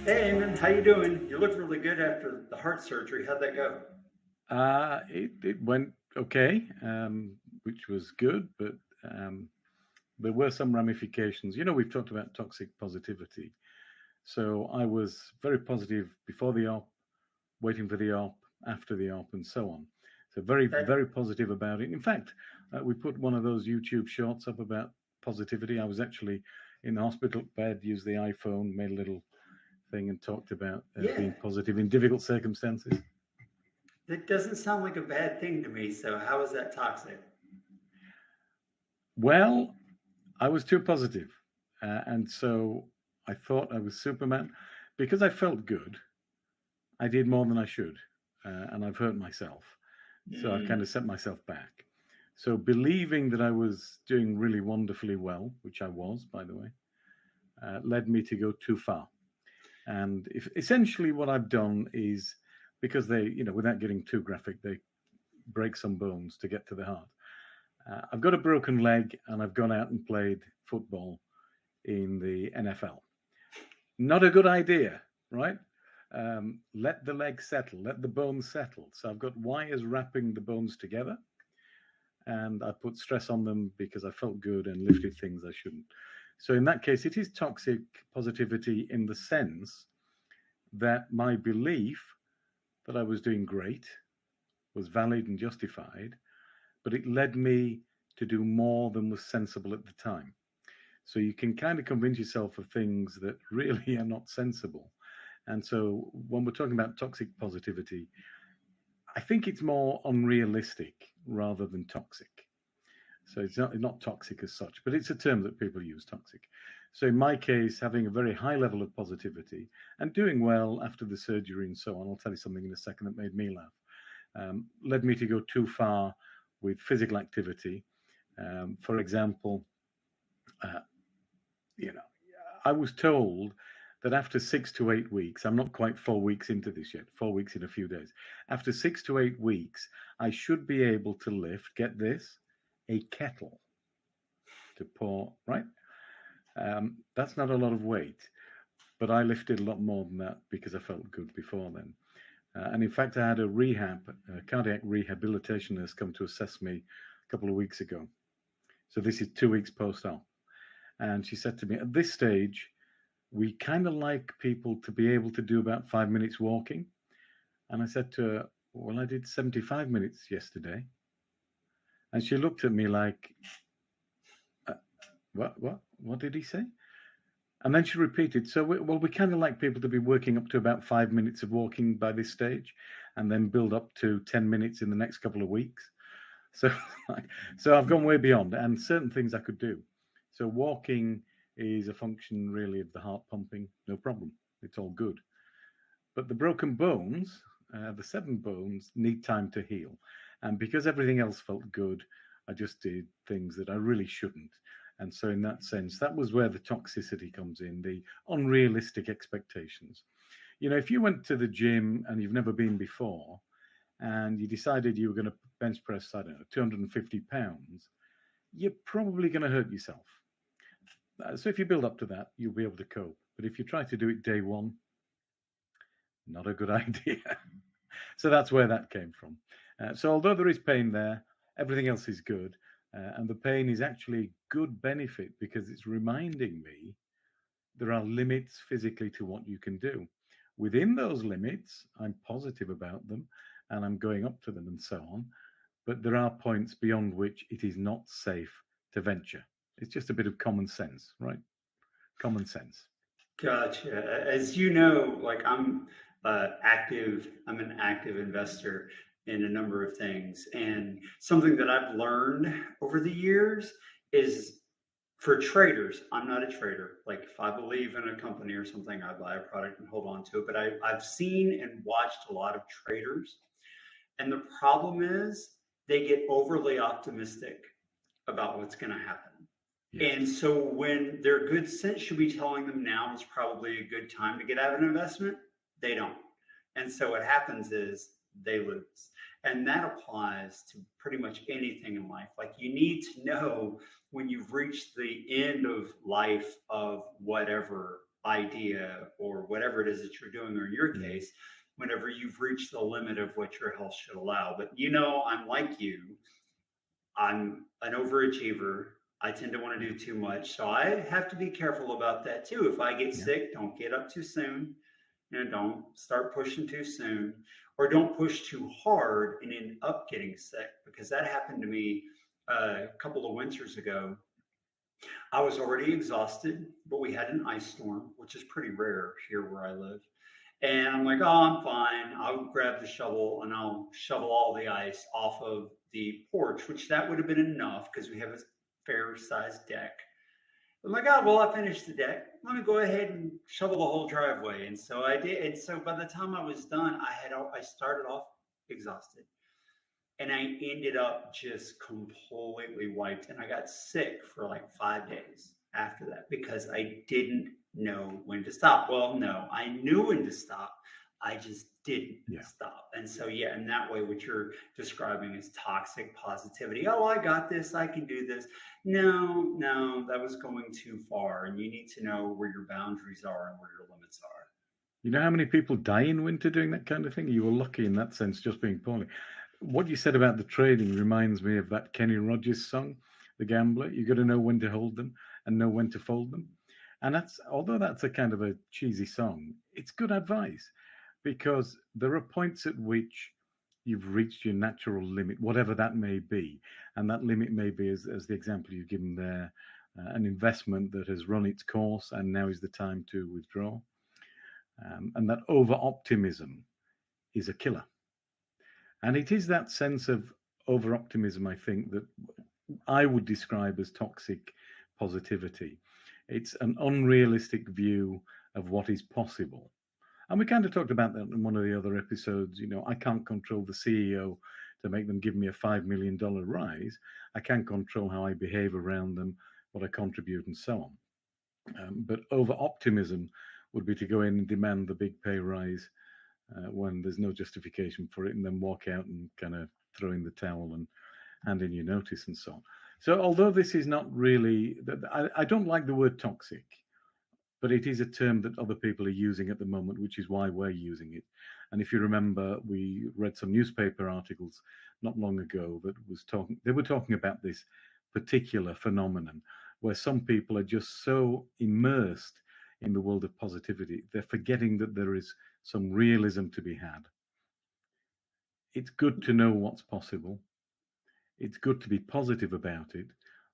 Hey, Eamon, how you doing? You look really good after the heart surgery. How'd that go? It went okay, which was good, but um, there were some ramifications. We've talked about toxic positivity. So I was very positive before the op, waiting for the op, after the op, and so on. So very, That very positive about it. In fact, we put one of those YouTube shorts up about positivity. I was actually in the hospital bed, used the iPhone, made a little thing, and talked about yeah, being positive in difficult circumstances. that doesn't sound like a bad thing to me. So how is that toxic? Well, I was too positive. And so I thought I was Superman. Because I felt good, I did more than I should. And I've hurt myself. So I've kind of Mm. set myself back. So believing that I was doing really wonderfully well, which I was, by the way, led me to go too far. And if essentially what I've done is because without getting too graphic, they break some bones to get to the heart. I've got a broken leg and I've gone out and played football in the NFL. Not a good idea, right? Let the leg settle, let the bones settle. So I've got wires wrapping the bones together, and I put stress on them because I felt good and lifted things I shouldn't. So in that case, it is toxic positivity in the sense that my belief that I was doing great was valid and justified, but it led me to do more than was sensible at the time. So you can kind of convince yourself of things that really are not sensible. And so when we're talking about toxic positivity, I think it's more unrealistic rather than toxic. So it's not toxic as such, but it's a term that people use, toxic. So in my case, having a very high level of positivity and doing well after the surgery and so on, I'll tell you something in a second that made me laugh, led me to go too far with physical activity. For example, uh, you know, I was told that after 6 to 8 weeks, I'm not quite 4 weeks into this yet, 4 weeks in a few days. After 6 to 8 weeks, I should be able to lift, get this, a kettle to pour, right? That's not a lot of weight, but I lifted a lot more than that because I felt good before then. And in fact, I had a cardiac rehabilitation nurse come to assess me a couple of weeks ago. So this is 2 weeks post op. And she said to me, at this stage, we kind of like people to be able to do about 5 minutes walking. And I said to her, well, I did 75 minutes yesterday. And she looked at me like, uh, what did he say? And then she repeated, so, we kind of like people to be working up to about 5 minutes of walking by this stage and then build up to 10 minutes in the next couple of weeks. So, so I've gone way beyond, and certain things I could do. So walking is a function really of the heart pumping, no problem. It's all good. But the broken bones, the seven bones, need time to heal. And because everything else felt good, I just did things that I really shouldn't. And so, in that sense, that was where the toxicity comes in, the unrealistic expectations. If you went to the gym and you've never been before, and you decided you were going to bench press, I don't know, 250 pounds, you're probably going to hurt yourself. So if you build up to that, you'll be able to cope. But if you try to do it day one, not a good idea. So that's where that came from. So although there is pain there, everything else is good. And the pain is actually good benefit because it's reminding me there are limits physically to what you can do. Within those limits, I'm positive about them and I'm going up to them and so on. But there are points beyond which it is not safe to venture. It's just a bit of common sense, right? Common sense. Gotcha. As you know, like I'm an active investor in a number of things. And something that I've learned over the years is for traders, I'm not a trader. Like if I believe in a company or something, I buy a product and hold on to it. But I've seen and watched a lot of traders. And the problem is they get overly optimistic about what's going to happen. Yes. And so when their good sense should be telling them now is probably a good time to get out of an investment, they don't. And so what happens is they lose. And that applies to pretty much anything in life. Like you need to know when you've reached the end of life of whatever idea or whatever it is that you're doing, or in your Mm. case, whenever you've reached the limit of what your health should allow. But I'm like you, I'm an overachiever. I tend to want to Yeah. do too much. So I have to be careful about that too. If I get Yeah. sick, don't get up too soon. Don't start pushing too soon, or don't push too hard and end up getting sick, because that happened to me a couple of winters ago. I was already exhausted, but we had an ice storm, which is pretty rare here where I live. And I'm like, oh, I'm fine. I'll grab the shovel and I'll shovel all the ice off of the porch, which that would have been enough because we have a fair sized deck. I'm like, oh, well, I finished the deck. Let me go ahead and shovel the whole driveway. And so I did. And so by the time I was done, I started off exhausted, and I ended up just completely wiped. And I got sick for like 5 days after that because I didn't know when to stop. Well, no, I knew when to stop. I just didn't Yeah. stop. And so, yeah, in that way, what you're describing is toxic positivity. Oh, I got this. I can do this. No, no, that was going too far. And you need to know where your boundaries are and where your limits are. You know how many people die in winter doing that kind of thing? You were lucky in that sense, just being poorly. What you said about the trading reminds me of that Kenny Rogers song, The Gambler. You got to know when to hold them and know when to fold them. And although that's a kind of a cheesy song, it's good advice, because there are points at which you've reached your natural limit, whatever that may be. And that limit may be, as the example you've given there, an investment that has run its course and now is the time to withdraw. And that over optimism is a killer. And it is that sense of over optimism, I think, that I would describe as toxic positivity. It's an unrealistic view of what is possible. And we kind of talked about that in one of the other episodes. I can't control the CEO to make them give me a $5 million rise. I can control how I behave around them, what I contribute, and so on. But over optimism would be to go in and demand the big pay rise when there's no justification for it, and then walk out and kind of throw in the towel and hand in your notice and so on. So, although this is not really, I don't like the word toxic, but it is a term that other people are using at the moment, which is why we're using it. And if you remember, we read some newspaper articles not long ago they were talking about this particular phenomenon where some people are just so immersed in the world of positivity, they're forgetting that there is some realism to be had. It's good to know what's possible. It's good to be positive about it,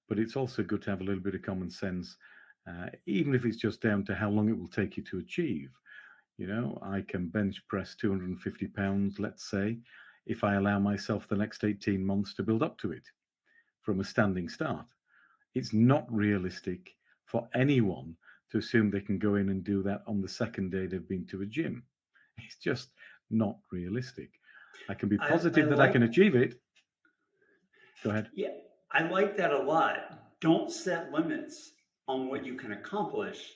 but it's also good to have a little bit of common sense, even if it's just down to how long it will take you to achieve. I can bench press 250 pounds, let's say, if I allow myself the next 18 months to build up to it from a standing start. It's not realistic for anyone to assume they can go in and do that on the second day they've been to a gym. It's just not realistic. I can be I positive that I can like achieve it. Go ahead. Yeah, I like that a lot. Don't set limits on what you can accomplish.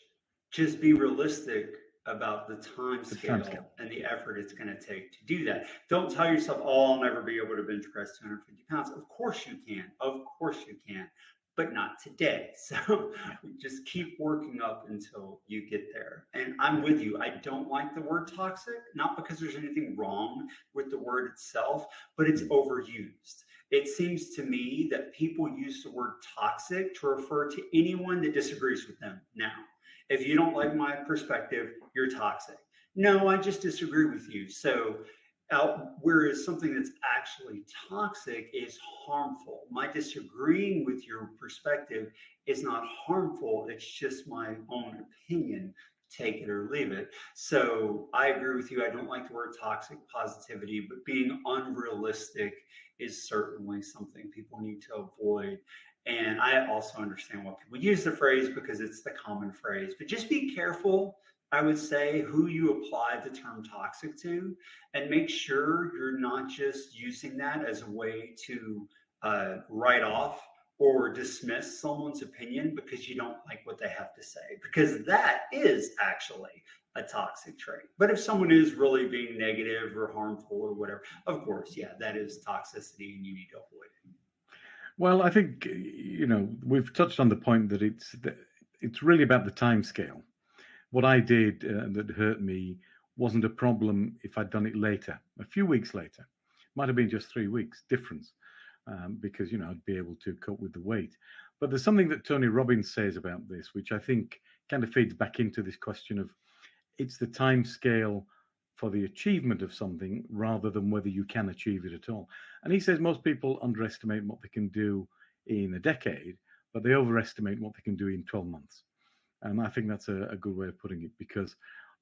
Just be realistic about the time The time scale. scale and the effort it's going to take to do that. Don't tell yourself, oh, I'll never be able to bench press 250 pounds. Of course you can. Of course you can, but not today. So Yeah. just keep working up until you get there. And I'm with you. I don't like the word toxic, not because there's anything wrong with the word itself, but it's Mm. overused. It seems to me that people use the word toxic to refer to anyone that disagrees with them. Now, if you don't like my perspective, you're toxic. No, I just disagree with you. So, whereas something that's actually toxic is harmful. My disagreeing with your perspective is not harmful, it's just my own opinion. Take it or leave it. So, I agree with you. I don't like the word toxic positivity, but being unrealistic is certainly something people need to avoid. And I also understand why people use the phrase because it's the common phrase. But just be careful, I would say, who you apply the term toxic to, and make sure you're not just using that as a way to write off or dismiss someone's opinion because you don't like what they have to say, because that is actually a toxic trait. But if someone is really being negative or harmful or whatever, of course, yeah, that is toxicity and you need to avoid it. Well, I think we've touched on the point that it's really about the time scale, what I did that hurt me wasn't a problem if I'd done it later, a few weeks later. Might have been just 3 weeks difference, because I'd be able to cope with the weight. But there's something that Tony Robbins says about this, which I think kind of feeds back into this question of it's the time scale for the achievement of something rather than whether you can achieve it at all. And he says most people underestimate what they can do in a decade, but they overestimate what they can do in 12 months. And I think that's a good way of putting it, because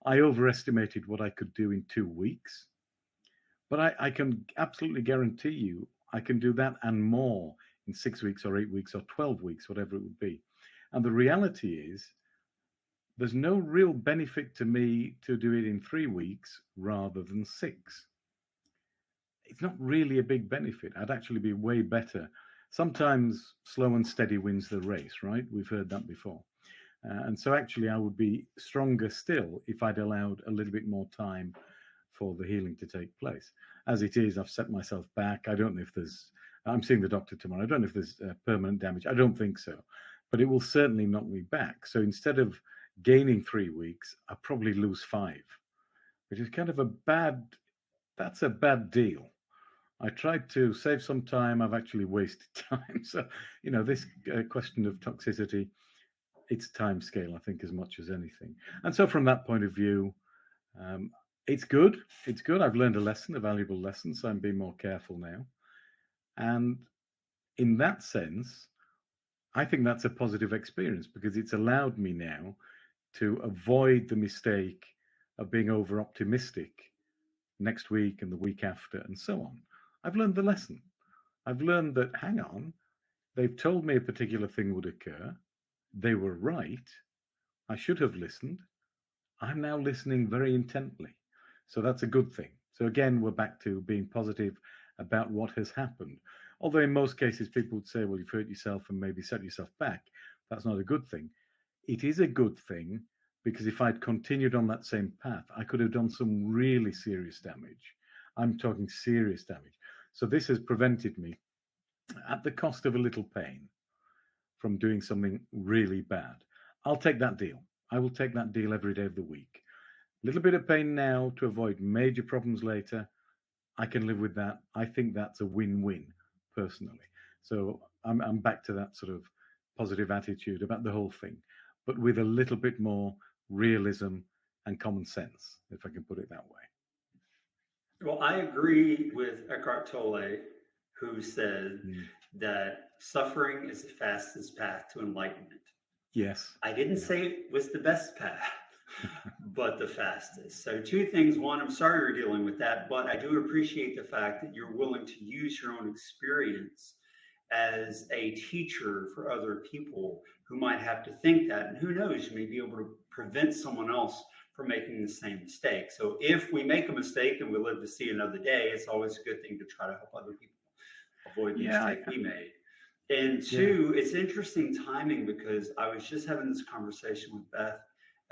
I overestimated what I could do in 2 weeks, but I can absolutely guarantee you I can do that and more in 6 weeks or 8 weeks or 12 weeks, whatever it would be. And the reality is, there's no real benefit to me to do it in 3 weeks rather than 6. It's not really a big benefit. I'd actually be way better. Sometimes slow and steady wins the race, right? We've heard that before. And so actually I would be stronger still if I'd allowed a little bit more time for the healing to take place. As it is, I've set myself back. I don't know if I'm seeing the doctor tomorrow. I don't know if there's permanent damage. I don't think so, but it will certainly knock me back. So instead of gaining 3 weeks, I probably lose 5, which is kind of that's a bad deal. I tried to save some time. I've actually wasted time. So, this question of toxicity, it's time scale, I think, as much as anything. And so from that point of view, it's good. It's good. I've learned a valuable lesson. So I'm being more careful now. And in that sense, I think that's a positive experience, because it's allowed me now to avoid the mistake of being over optimistic next week and the week after and so on. I've learned the lesson. I've learned that, hang on, they've told me a particular thing would occur. They were right. I should have listened. I'm now listening very intently. So that's a good thing. So again, we're back to being positive about what has happened. Although in most cases, people would say, well, you've hurt yourself and maybe set yourself back. That's not a good thing. It is a good thing, because if I'd continued on that same path, I could have done some really serious damage. I'm talking serious damage. So this has prevented me, at the cost of a little pain, from doing something really bad. I'll take that deal. I will take that deal every day of the week. A little bit of pain now to avoid major problems later. I can live with that. I think that's a win-win, personally. So I'm back to that sort of positive attitude about the whole thing, but with a little bit more realism and common sense, if I can put it that way. Well, I agree with Eckhart Tolle, who said that suffering is the fastest path to enlightenment. Yes. I didn't say it was the best path, but the fastest. So 2 things. One, I'm sorry you're dealing with that, but I do appreciate the fact that you're willing to use your own experience as a teacher for other people who might have to think that. And who knows, you may be able to prevent someone else from making the same mistake. So if we make a mistake and we live to see another day, it's always a good thing to try to help other people avoid the mistake we made. And 2, it's interesting timing, because I was just having this conversation with Beth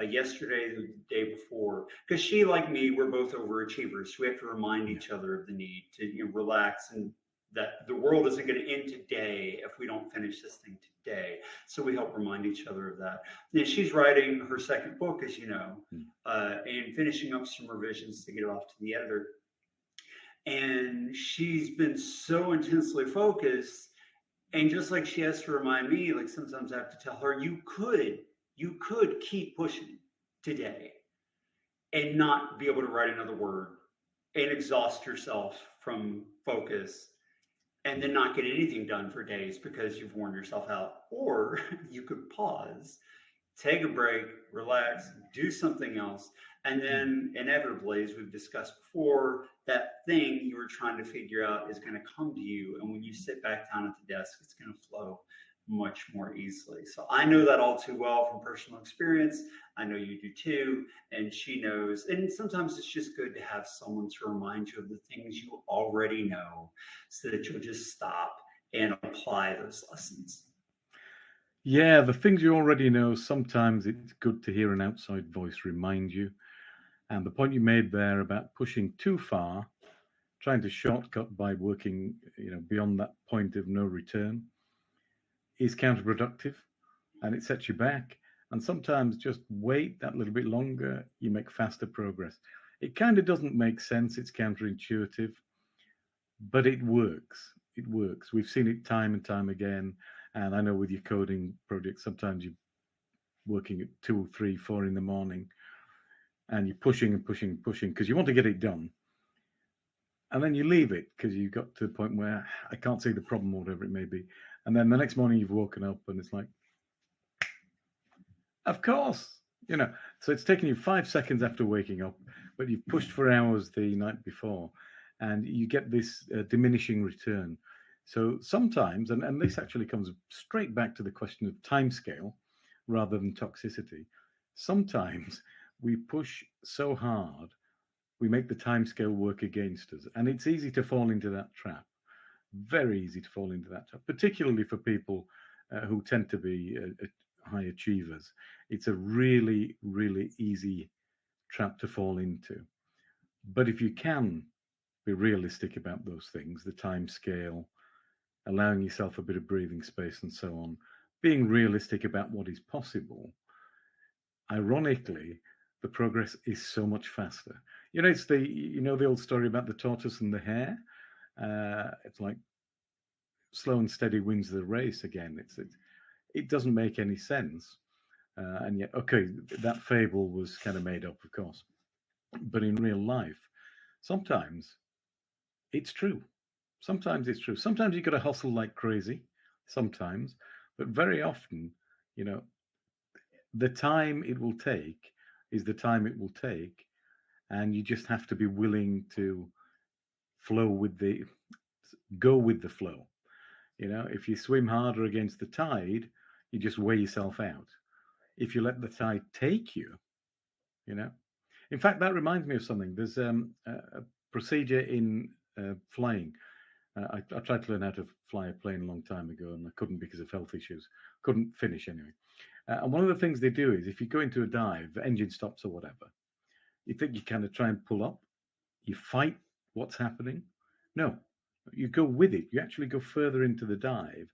yesterday, the day before, because she, like me, we're both overachievers. So we have to remind each other of the need to relax, and that the world isn't going to end today if we don't finish this thing today. So we help remind each other of that. And she's writing her second book, as you know, and finishing up some revisions to get it off to the editor. And she's been so intensely focused. And just like she has to remind me, like sometimes I have to tell her, you could keep pushing today and not be able to write another word and exhaust yourself from focus and then not get anything done for days because you've worn yourself out. Or you could pause, take a break, relax, do something else. And then inevitably, as we've discussed before, that thing you were trying to figure out is going to come to you. And when you sit back down at the desk, it's going to flow much more easily. So I know that all too well from personal experience. I know you do too. And she knows. And sometimes it's just good to have someone to remind you of the things you already know so that you'll just stop and apply those lessons. Yeah, the things you already know, sometimes it's good to hear an outside voice remind you. And the point you made there about pushing too far, trying to shortcut by working, beyond that point of no return, is counterproductive, and it sets you back. And sometimes just wait that little bit longer, you make faster progress. It kind of doesn't make sense, it's counterintuitive, but it works. It works. We've seen it time and time again. And I know with your coding projects, sometimes you're working at 2, 3, 4 in the morning and you're pushing and pushing and pushing because you want to get it done. And then you leave it because you've got to the point where I can't see the problem, whatever it may be. And then the next morning you've woken up and it's like, of course, So it's taken you 5 seconds after waking up, but you've pushed for hours the night before, and you get this diminishing return. So sometimes, and this actually comes straight back to the question of timescale rather than toxicity. Sometimes we push so hard, we make the timescale work against us, and it's easy to fall into that trap. Very easy to fall into that trap, particularly for people who tend to be high achievers. It's a really, really easy trap to fall into. But if you can be realistic about those things, the time scale, allowing yourself a bit of breathing space and so on, being realistic about what is possible, ironically, the progress is so much faster. It's the old story about the tortoise and the hare. It's like slow and steady wins the race again. It doesn't make any sense. And yet, okay, that fable was kind of made up, of course. But in real life, sometimes it's true. Sometimes it's true. Sometimes you've got to hustle like crazy, sometimes. But very often, the time it will take is the time it will take. And you just have to be willing to go with the flow. If you swim harder against the tide, you just weigh yourself out. If you let the tide take you, In fact, that reminds me of something. There's a procedure in flying. I tried to learn how to fly a plane a long time ago, and I couldn't because of health issues. Couldn't finish anyway. And one of the things they do is if you go into a dive, the engine stops or whatever, you think you kind of try and pull up, you fight what's happening. No, you go with it. You actually go further into the dive,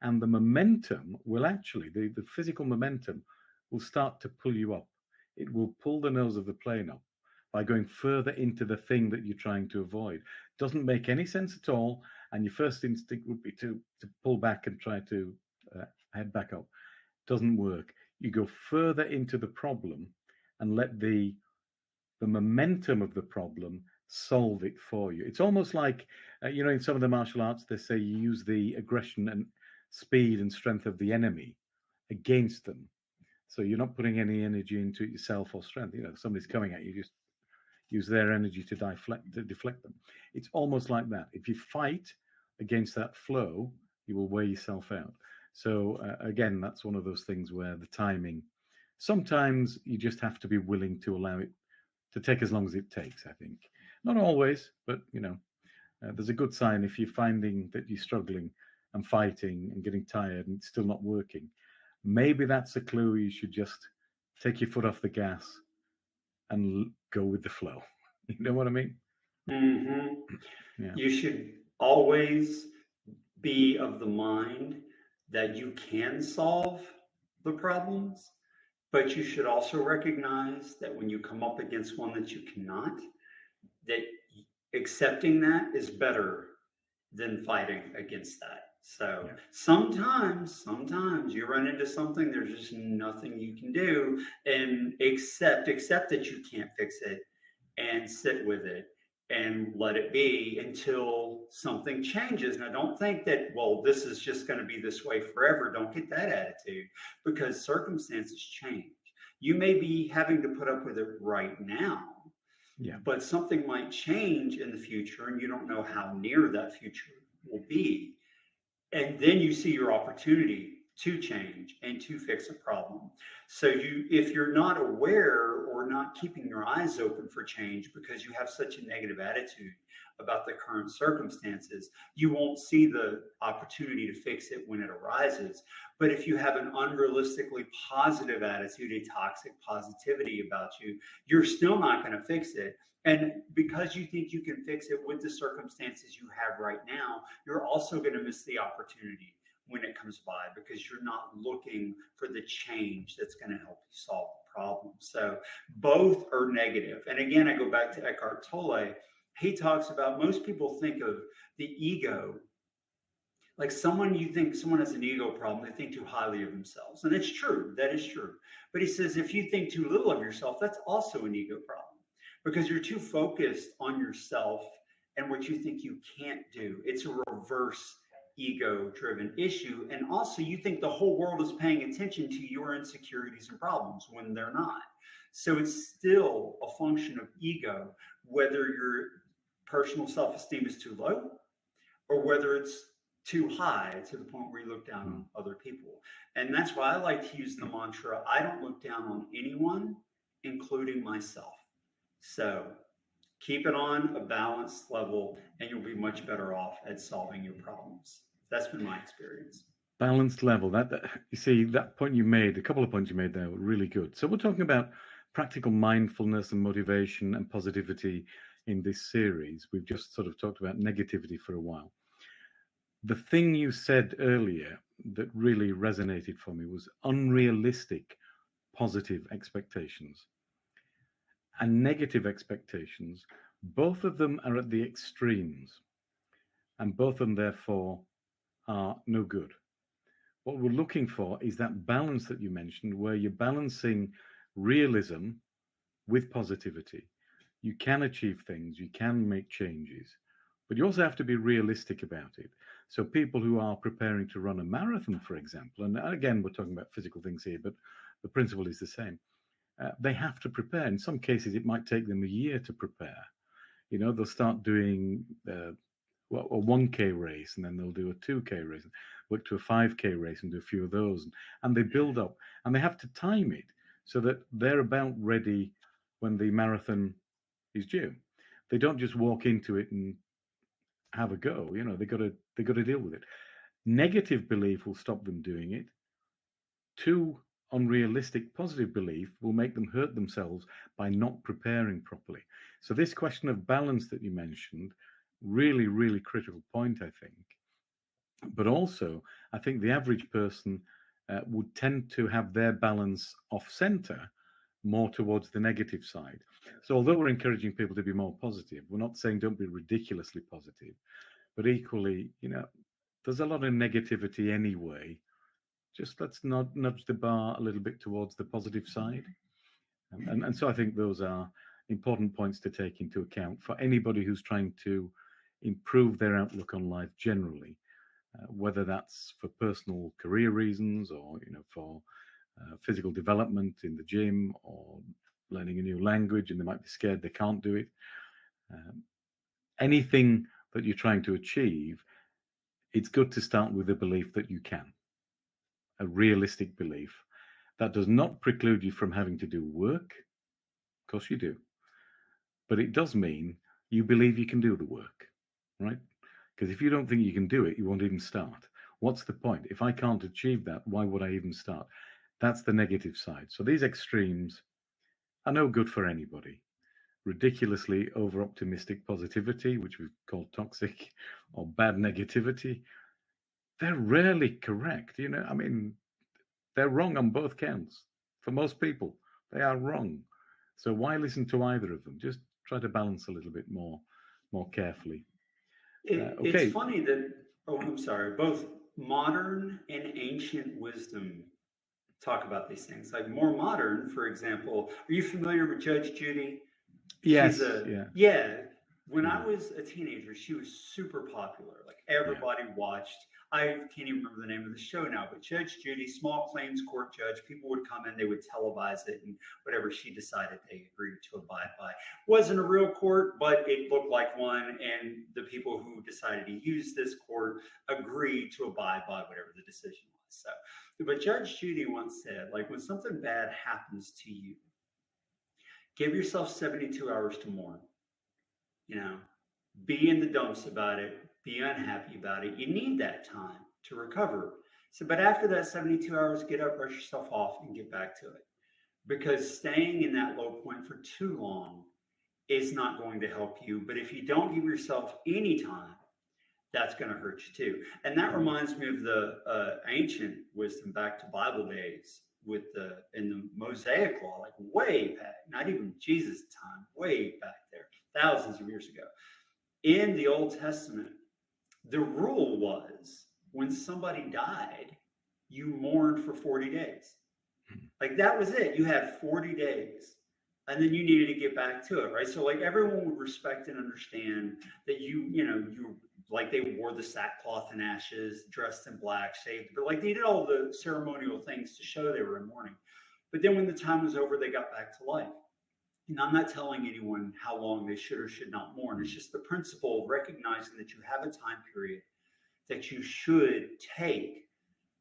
and the momentum will actually, the physical momentum will start to pull you up. It will pull the nose of the plane up by going further into the thing that you're trying to avoid. Doesn't make any sense at all, and your first instinct would be to pull back and try to head back up. Doesn't work. You go further into the problem and let the momentum of the problem solve it for you. It's almost like, in some of the martial arts, they say you use the aggression and speed and strength of the enemy against them. So you're not putting any energy into it yourself or strength. Somebody's coming at you, just use their energy to deflect them. It's almost like that. If you fight against that flow, you will wear yourself out. So again, that's one of those things where the timing, sometimes you just have to be willing to allow it to take as long as it takes, I think. Not always, but there's a good sign if you're finding that you're struggling and fighting and getting tired and it's still not working. Maybe that's a clue. You should just take your foot off the gas and go with the flow. You know what I mean? Mm-hmm. Yeah. You should always be of the mind that you can solve the problems, but you should also recognize that when you come up against one that you cannot, that accepting that is better than fighting against that. So sometimes you run into something, there's just nothing you can do, and accept that you can't fix it and sit with it and let it be until something changes. Now, don't think that, well, this is just going to be this way forever. Don't get that attitude, because circumstances change. You may be having to put up with it right now, but something might change in the future, and you don't know how near that future will be. And then you see your opportunity to change and to fix a problem. So if you're not aware or not keeping your eyes open for change because you have such a negative attitude about the current circumstances, you won't see the opportunity to fix it when it arises. But if you have an unrealistically positive attitude, a toxic positivity about you, you're still not going to fix it. And because you think you can fix it with the circumstances you have right now, you're also going to miss the opportunity when it comes by because you're not looking for the change that's going to help you solve the problem. So both are negative. And again, I go back to Eckhart Tolle. He talks about most people think of the ego like you think someone has an ego problem, they think too highly of themselves. And it's true, that is true. But he says if you think too little of yourself, that's also an ego problem because you're too focused on yourself and what you think you can't do. It's a reverse ego driven issue. And also, you think the whole world is paying attention to your insecurities and problems when they're not. So it's still a function of ego, whether your personal self esteem is too low or whether it's too high to the point where you look down on other people. And that's why I like to use the mantra I don't look down on anyone, including myself. So keep it on a balanced level, and you'll be much better off at solving your problems. That's been my experience. Balanced level. That you see, that point you made, a couple of points you made there were really good. So we're talking about practical mindfulness and motivation and positivity in this series. We've just sort of talked about negativity for a while. The thing you said earlier that really resonated for me was unrealistic positive expectations and negative expectations. Both of them are at the extremes, and both of them, therefore, are no good. What we're looking for is that balance that you mentioned, where you're balancing realism with positivity. You can achieve things, you can make changes, but you also have to be realistic about it. So people who are preparing to run a marathon, for example, and again, we're talking about physical things here, but the principle is the same. They have to prepare. In some cases, it might take them a year to prepare. You know, they'll start doing a 1K race, and then they'll do a 2K race, work to a 5K race and do a few of those. And they build up, and they have to time it so that they're about ready when the marathon is due. They don't just walk into it and have a go. You know, they got to deal with it. Negative belief will stop them doing it. Too unrealistic positive belief will make them hurt themselves by not preparing properly. So this question of balance that you mentioned, really, really critical point, I think. But also, I think the average person would tend to have their balance off center more towards the negative side. So although we're encouraging people to be more positive, we're not saying don't be ridiculously positive, but equally, you know, there's a lot of negativity anyway. Just let's not nudge the bar a little bit towards the positive side. And so I think those are important points to take into account for anybody who's trying to improve their outlook on life generally, whether that's for personal career reasons or, you know, for physical development in the gym or learning a new language and they might be scared they can't do it. Anything that you're trying to achieve, it's good to start with the belief that you can, a realistic belief. That does not preclude you from having to do work. Of course you do. But it does mean you believe you can do the work, right? Because if you don't think you can do it, you won't even start. What's the point? If I can't achieve that, why would I even start? That's the negative side. So these extremes are no good for anybody. Ridiculously over-optimistic positivity, which we've called toxic, or bad negativity, they're rarely correct. You know, I mean, they're wrong on both counts. For most people, they are wrong. So why listen to either of them? Just try to balance a little bit more carefully. It's funny that, I'm sorry, both modern and ancient wisdom talk about these things. Like more modern, for example, are you familiar with Judge Judy? Yes. Yeah. When I was a teenager, she was super popular. Like everybody watched. I can't even remember the name of the show now, but Judge Judy, small claims court judge, people would come in, they would televise it, and whatever she decided, they agreed to abide by. Wasn't a real court, but it looked like one, and the people who decided to use this court agreed to abide by whatever the decision was. So, but Judge Judy once said, like, when something bad happens to you, give yourself 72 hours to mourn. You know, be in the dumps about it, be unhappy about it. You need that time to recover. So, but after that 72 hours, get up, brush yourself off, and get back to it. Because staying in that low point for too long is not going to help you. But if you don't give yourself any time, that's going to hurt you too. And that reminds me of the ancient wisdom back to Bible days with in the Mosaic law, like way back, not even Jesus' time, way back there, thousands of years ago. In the Old Testament, the rule was when somebody died, you mourned for 40 days. Like that was it. You had 40 days and then you needed to get back to it, right? So like everyone would respect and understand that you like they wore the sackcloth and ashes, dressed in black, shaved, but like they did all the ceremonial things to show they were in mourning. But then when the time was over, they got back to life. And I'm not telling anyone how long they should or should not mourn. It's just the principle of recognizing that you have a time period that you should take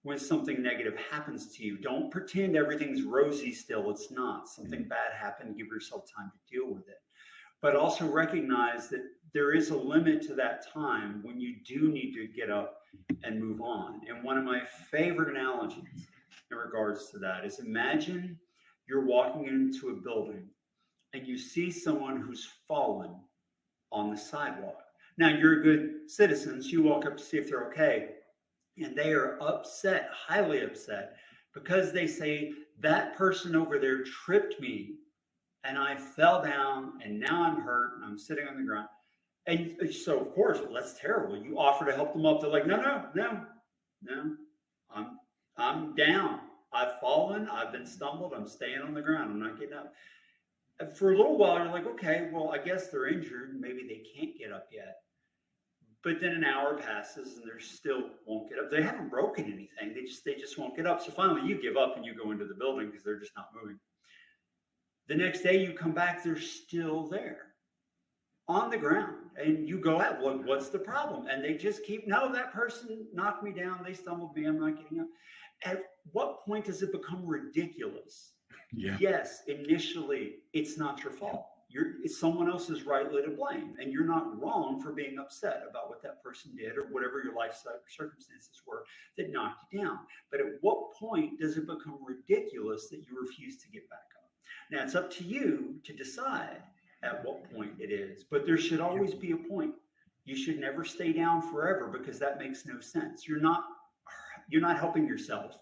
when something negative happens to you. Don't pretend everything's rosy still. It's not. Something bad happened. Give yourself time to deal with it. But also recognize that there is a limit to that time when you do need to get up and move on. And one of my favorite analogies in regards to that is imagine you're walking into a building and you see someone who's fallen on the sidewalk. Now, you're a good citizen, so you walk up to see if they're okay. And they are upset, highly upset, because they say, that person over there tripped me and I fell down and now I'm hurt and I'm sitting on the ground. And so, of course, well, that's terrible. You offer to help them up. They're like, no, I'm down. I've fallen. I've been stumbled. I'm staying on the ground. I'm not getting up. For a little while, you're like, okay, well, I guess they're injured. Maybe they can't get up yet. But then an hour passes and they still won't get up. They haven't broken anything. They just won't get up. So finally you give up and you go into the building because they're just not moving. The next day you come back, they're still there on the ground. And you go out, what's the problem? And they just keep, no, that person knocked me down. They stumbled me. I'm not getting up. At what point does it become ridiculous? Yeah. Yes, initially it's not your fault. It's someone else's rightly to blame, and you're not wrong for being upset about what that person did or whatever your life circumstances were that knocked you down. But at what point does it become ridiculous that you refuse to get back up? Now it's up to you to decide at what point it is, but there should always be a point. You should never stay down forever because that makes no sense. You're not helping yourself.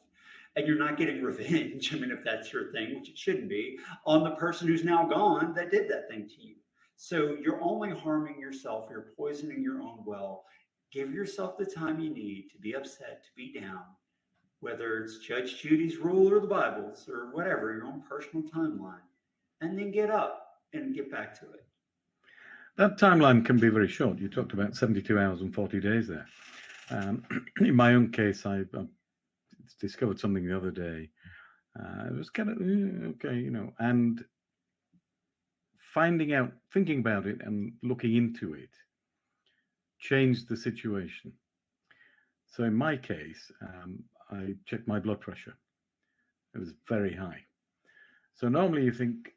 And you're not getting revenge, I mean, if that's your thing, which it shouldn't be, on the person who's now gone that did that thing to you. So you're only harming yourself. You're poisoning your own well. Give yourself the time you need to be upset, to be down, whether it's Judge Judy's rule or the Bible's or whatever, your own personal timeline, and then get up and get back to it. That timeline can be very short. You talked about 72 hours and 40 days there. In my own case, I discovered something the other day. It was kind of okay, and finding out, thinking about it and looking into it changed the situation. So in my case, I checked my blood pressure. It was very high. So normally you think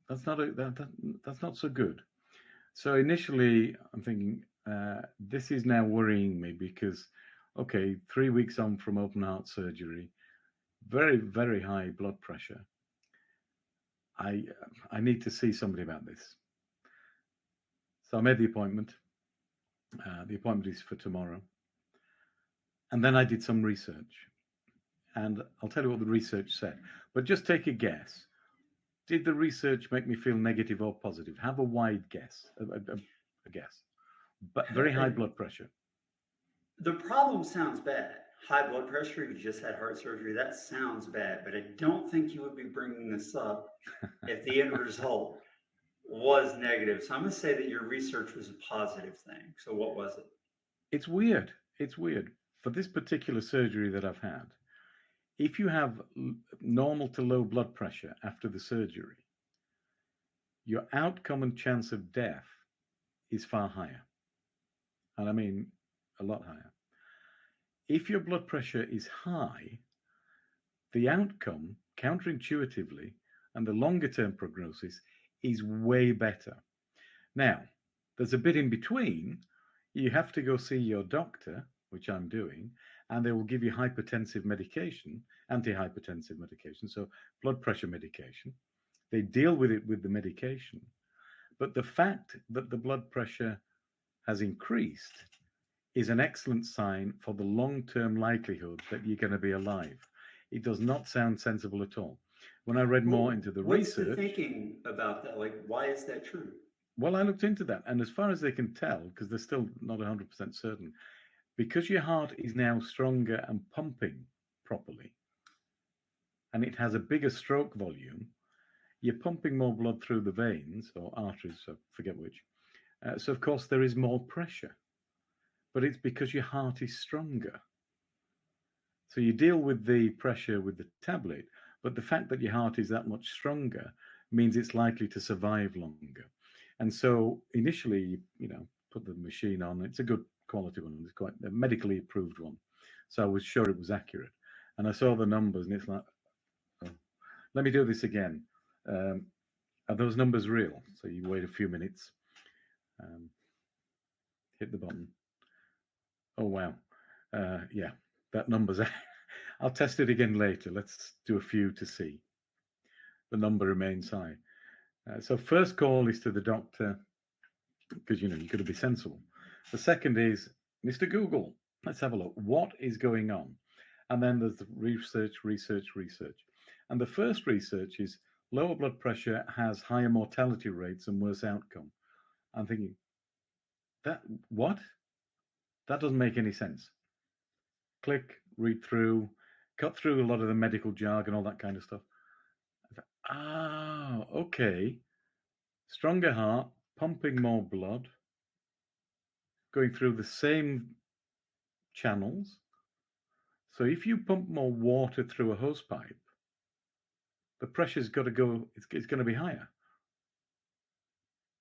that's not so good. So initially I'm thinking this is now worrying me because, okay, 3 weeks on from open heart surgery, very, very high blood pressure. I need to see somebody about this. So I made the appointment. The appointment is for tomorrow. And then I did some research. And I'll tell you what the research said. But just take a guess. Did the research make me feel negative or positive? Have a wide guess. A guess. But very high blood pressure. The problem sounds bad. High blood pressure, you just had heart surgery. That sounds bad, but I don't think you would be bringing this up if the end result was negative. So I'm going to say that your research was a positive thing. So what was it? It's weird. It's weird. For this particular surgery that I've had, if you have normal to low blood pressure after the surgery, your outcome and chance of death is far higher. And I mean a lot higher. If your blood pressure is high, the outcome, counterintuitively, and the longer term prognosis is way better. Now, there's a bit in between. You have to go see your doctor, which I'm doing, and they will give you hypertensive medication, antihypertensive medication, so blood pressure medication. They deal with it with the medication. But the fact that the blood pressure has increased is an excellent sign for the long-term likelihood that you're going to be alive. It does not sound sensible at all. When I read more into the What's the research, thinking about that? Like, why is that true? well, I looked into that, and as far as they can tell, because they're still not 100% certain, because your heart is now stronger and pumping properly, and it has a bigger stroke volume, you're pumping more blood through the veins or arteries, I forget which. So, of course, there is more pressure, but it's because your heart is stronger. So you deal with the pressure with the tablet, but the fact that your heart is that much stronger means it's likely to survive longer. And so initially, put the machine on. It's a good quality one. It's quite a medically approved one. So I was sure it was accurate. And I saw the numbers, and it's like, oh, let me do this again. Are those numbers real? So you wait a few minutes, hit the button. Oh, wow. Yeah, that number's. I'll test it again later. Let's do a few to see. The number remains high. So first call is to the doctor, because you've got to be sensible. The second is, Mr. Google, let's have a look. What is going on? And then there's the research. And the first research is lower blood pressure has higher mortality rates and worse outcome. I'm thinking, what? That doesn't make any sense. Click, read through, cut through a lot of the medical jargon, all that kind of stuff. Okay. Stronger heart, pumping more blood, going through the same channels. So if you pump more water through a hose pipe, the pressure's got to go, it's going to be higher.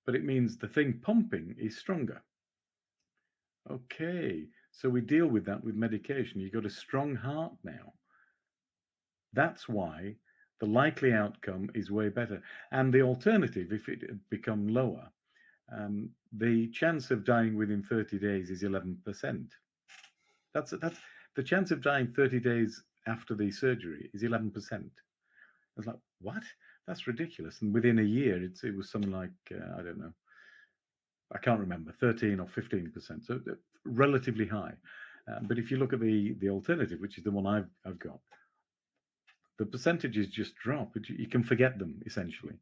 But it means the thing pumping is stronger. Okay, so we deal with that with medication. You've got a strong heart now. That's why the likely outcome is way better. And the alternative, if it had become lower, the chance of dying within 30 days is 11%. That's the chance of dying 30 days after the surgery is 11%. I was like, what? That's ridiculous. And within a year, it was something like, I don't know, I can't remember, 13 or 15%. So relatively high. But if you look at the alternative, which is the one I've got, the percentages just drop. You can forget them, essentially.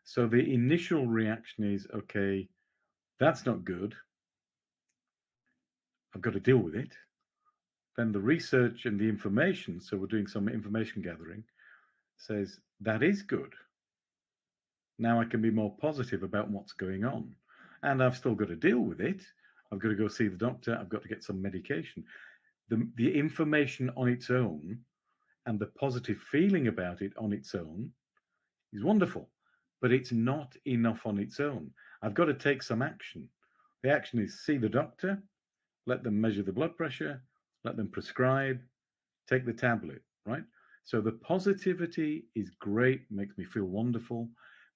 So the initial reaction is, okay, that's not good. I've got to deal with it. Then the research and the information, so we're doing some information gathering, says that is good. Now I can be more positive about what's going on. And I've still got to deal with it. I've got to go see the doctor. I've got to get some medication. The information on its own and the positive feeling about it on its own is wonderful, but it's not enough on its own. I've got to take some action. The action is see the doctor, let them measure the blood pressure, let them prescribe, take the tablet, right? So the positivity is great, makes me feel wonderful,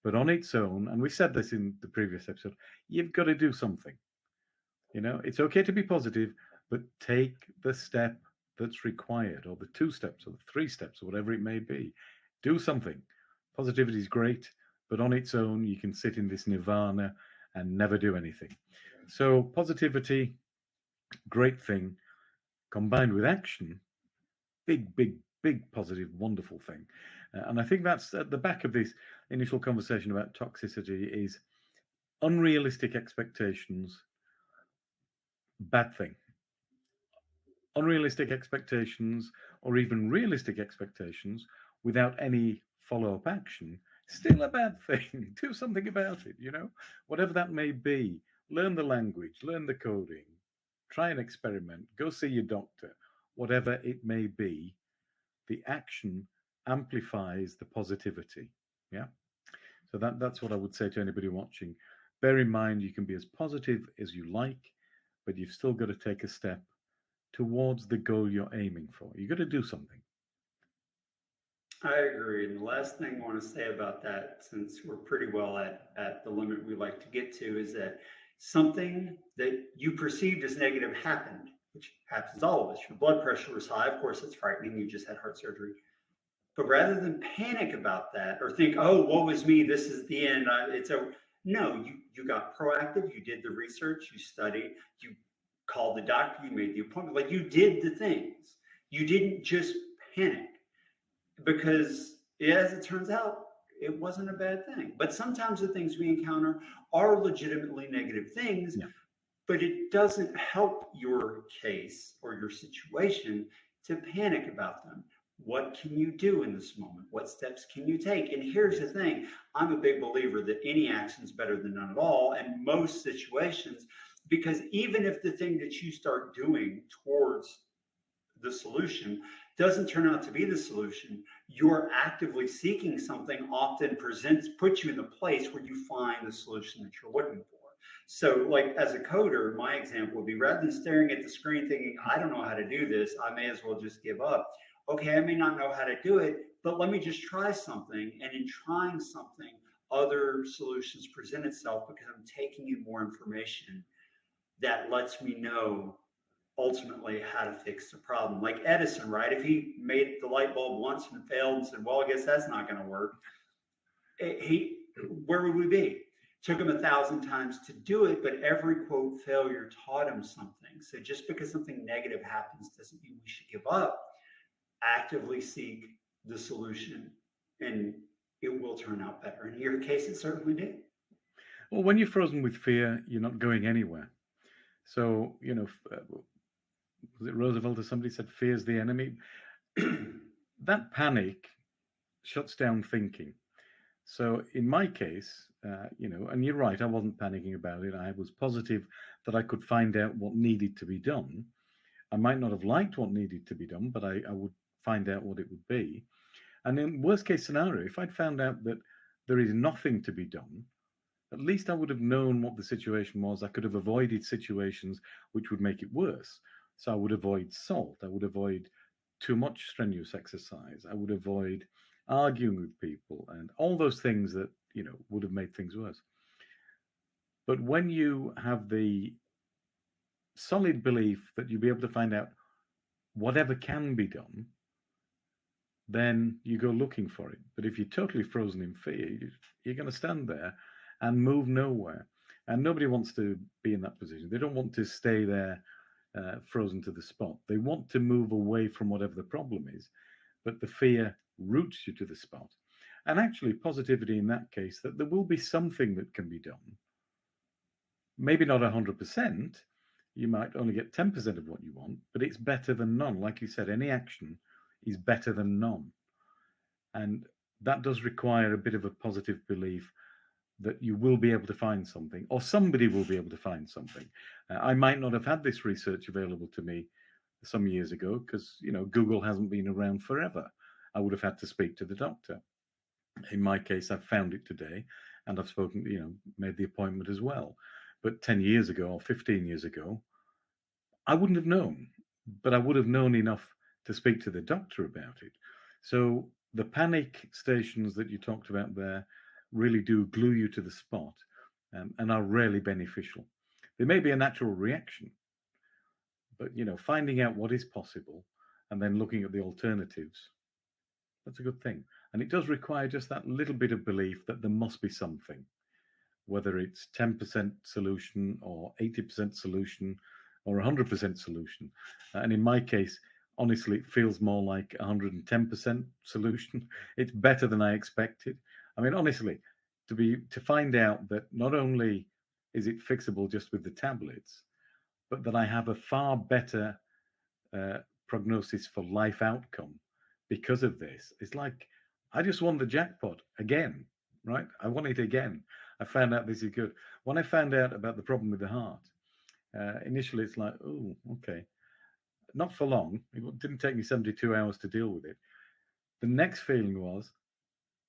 but on its own, and we said this in the previous episode, you've got to do something. It's okay to be positive, but take the step that's required, or the 2 steps, or the 3 steps, or whatever it may be. Do something. Positivity is great, but on its own, you can sit in this nirvana and never do anything. So positivity, great thing, combined with action, big positive, wonderful thing. And I think that's at the back of this initial conversation about toxicity is unrealistic expectations, bad thing. Unrealistic expectations or even realistic expectations without any follow-up action, still a bad thing. Do something about it, whatever that may be. Learn the language, learn the coding, try an experiment, go see your doctor, whatever it may be. The action amplifies the positivity. Yeah. So that's what I would say to anybody watching. Bear in mind, you can be as positive as you like, but you've still got to take a step towards the goal you're aiming for. You've got to do something. I agree. And the last thing I want to say about that, since we're pretty well at the limit we like to get to, is that something that you perceived as negative happened, which happens to all of us. Your blood pressure was high. Of course, it's frightening. You just had heart surgery. But rather than panic about that or think, oh, woe is me, this is the end, it's over. No, you got proactive, you did the research, you studied, you called the doctor, you made the appointment, like you did the things. You didn't just panic because, yeah, as it turns out, it wasn't a bad thing. But sometimes the things we encounter are legitimately negative things, Yeah. but it doesn't help your case or your situation to panic about them. What can you do in this moment? What steps can you take? And here's the thing, I'm a big believer that any action is better than none at all in most situations, because even if the thing that you start doing towards the solution doesn't turn out to be the solution, you're actively seeking something often puts you in the place where you find the solution that you're looking for. So, like as a coder, my example would be rather than staring at the screen thinking, I don't know how to do this, I may as well just give up. Okay, I may not know how to do it, but let me just try something. And in trying something, other solutions present itself because I'm taking in more information that lets me know ultimately how to fix the problem. Like Edison, right? If he made the light bulb once and failed and said, well, I guess that's not going to work, he where would we be? Took him 1,000 times to do it, but every quote failure taught him something. So just because something negative happens doesn't mean we should give up. Actively seek the solution, and it will turn out better. In your case, it certainly did. Well, when you're frozen with fear, you're not going anywhere. So, was it Roosevelt or somebody said fear's the enemy? That panic shuts down thinking. So in my case, and you're right, I wasn't panicking about it. I was positive that I could find out what needed to be done. I might not have liked what needed to be done, but I would find out what it would be. And in worst case scenario, if I'd found out that there is nothing to be done, at least I would have known what the situation was. I could have avoided situations which would make it worse. So I would avoid salt. I would avoid too much strenuous exercise. I would avoid arguing with people and all those things that, would have made things worse. But when you have the solid belief that you'll be able to find out whatever can be done, then you go looking for it. But if you're totally frozen in fear, you're going to stand there and move nowhere. And nobody wants to be in that position. They don't want to stay there frozen to the spot. They want to move away from whatever the problem is, but the fear roots you to the spot. And actually, positivity in that case, that there will be something that can be done. Maybe not 100%. You might only get 10% of what you want, but it's better than none. Like you said, any action is better than none. And that does require a bit of a positive belief that you will be able to find something, or somebody will be able to find something. I might not have had this research available to me some years ago because, Google hasn't been around forever. I would have had to speak to the doctor. In my case, I've found it today and I've spoken, made the appointment as well. But 10 years ago or 15 years ago, I wouldn't have known, but I would have known enough to speak to the doctor about it. So the panic stations that you talked about there really do glue you to the spot and are rarely beneficial. They may be a natural reaction, but finding out what is possible and then looking at the alternatives, that's a good thing. And it does require just that little bit of belief that there must be something, whether it's 10% solution or 80% solution or 100% solution. And in my case, honestly, it feels more like 110% solution. It's better than I expected. I mean, honestly, to find out that not only is it fixable just with the tablets, but that I have a far better prognosis for life outcome because of this. It's like I just won the jackpot again, right? I won it again. I found out this is good. When I found out about the problem with the heart, initially it's like, oh, okay. Not for long. It didn't take me 72 hours to deal with it. The next feeling was,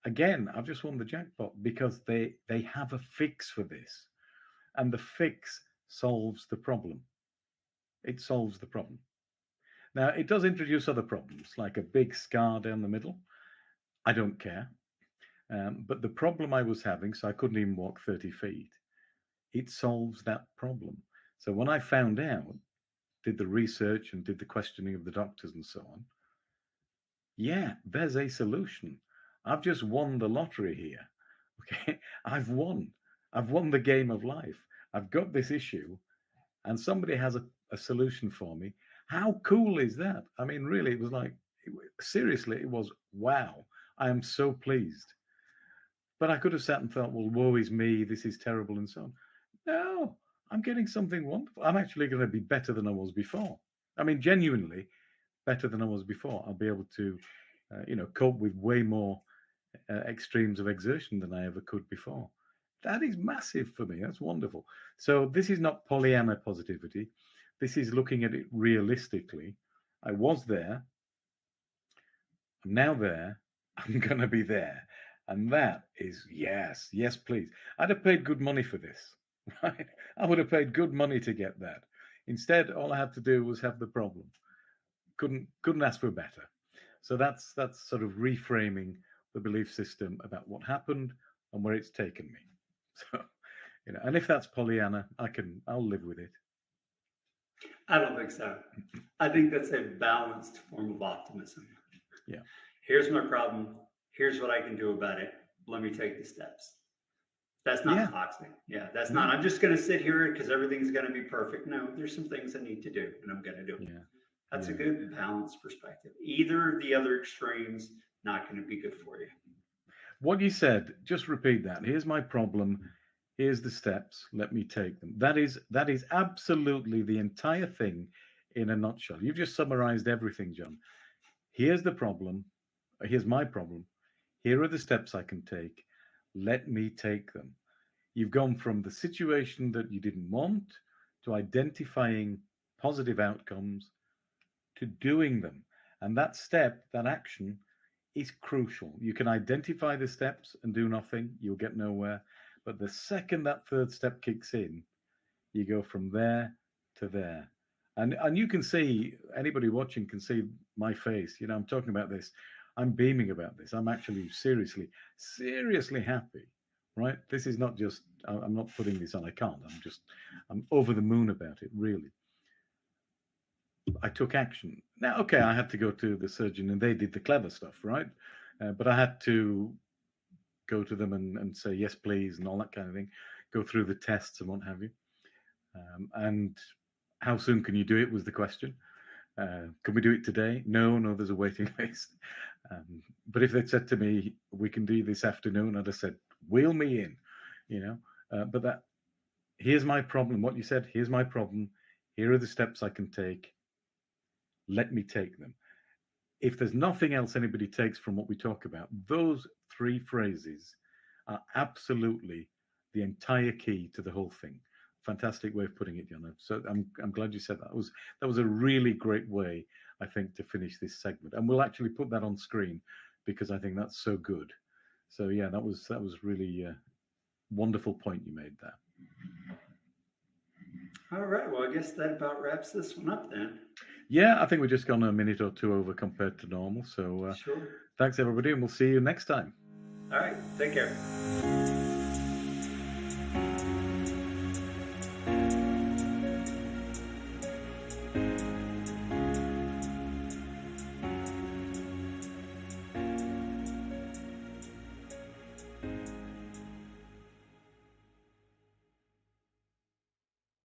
again, I've just won the jackpot because they have a fix for this. And the fix solves the problem. It solves the problem. Now, it does introduce other problems, like a big scar down the middle. I don't care. But the problem I was having, so I couldn't even walk 30 feet, it solves that problem. So when I found out, did the research and did the questioning of the doctors and so on, yeah, there's a solution. I've just won the lottery here. Okay, I've won. I've won the game of life. I've got this issue, and somebody has a solution for me. How cool is that? I mean, really, it was like, seriously, it was wow. I am so pleased. But I could have sat and thought, well, woe is me, this is terrible, and so on. No, I'm getting something wonderful. I'm actually going to be better than I was before. I mean, genuinely better than I was before. I'll be able to, cope with way more extremes of exertion than I ever could before. That is massive for me. That's wonderful. So this is not Pollyanna positivity. This is looking at it realistically. I was there. I'm now there. I'm going to be there. And that is yes, please. I'd have paid good money for this, right? I would have paid good money to get that. Instead, all I had to do was have the problem. Couldn't ask for better. So that's sort of reframing the belief system about what happened and where it's taken me. So, and if that's Pollyanna, I'll live with it. I don't think so. I think that's a balanced form of optimism. Yeah. Here's my problem. Here's what I can do about it. Let me take the steps. That's not toxic. Yeah, that's not, I'm just going to sit here because everything's going to be perfect. No, there's some things I need to do and I'm going to do it. Yeah. That's a good balanced perspective. Either of the other extremes, not going to be good for you. What you said, just repeat that. Here's my problem. Here's the steps. Let me take them. That is absolutely the entire thing in a nutshell. You've just summarized everything, John. Here's the problem. Here's my problem. Here are the steps I can take. Let me take them. You've gone from the situation that you didn't want to identifying positive outcomes to doing them. And that step, that action, is crucial. You can identify the steps and do nothing, you'll get nowhere. But the second that third step kicks in, you go from there to there. And you can see, anybody watching can see my face. I'm talking about this. I'm beaming about this. I'm actually seriously happy, right? This is not just, I'm not putting this on. I can't. I'm over the moon about it, really. I took action. Now, okay, I had to go to the surgeon and they did the clever stuff, right? But I had to go to them and say, yes, please, and all that kind of thing, go through the tests and what have you. And how soon can you do it was the question. Can we do it today? No, there's a waiting list. But if they'd said to me, we can do this afternoon, I'd have said, wheel me in, but here's my problem. What you said, here's my problem. Here are the steps I can take. Let me take them. If there's nothing else anybody takes from what we talk about, those three phrases are absolutely the entire key to the whole thing. Fantastic way of putting it, John. So I'm glad you said that. That was a really great way, I think, to finish this segment. And we'll actually put that on screen because I think that's so good. So yeah, that was really a wonderful point you made there. All right. Well, I guess that about wraps this one up then. Yeah, I think we're just gone a minute or two over compared to normal. So sure. Thanks, everybody, and we'll see you next time. All right. Take care.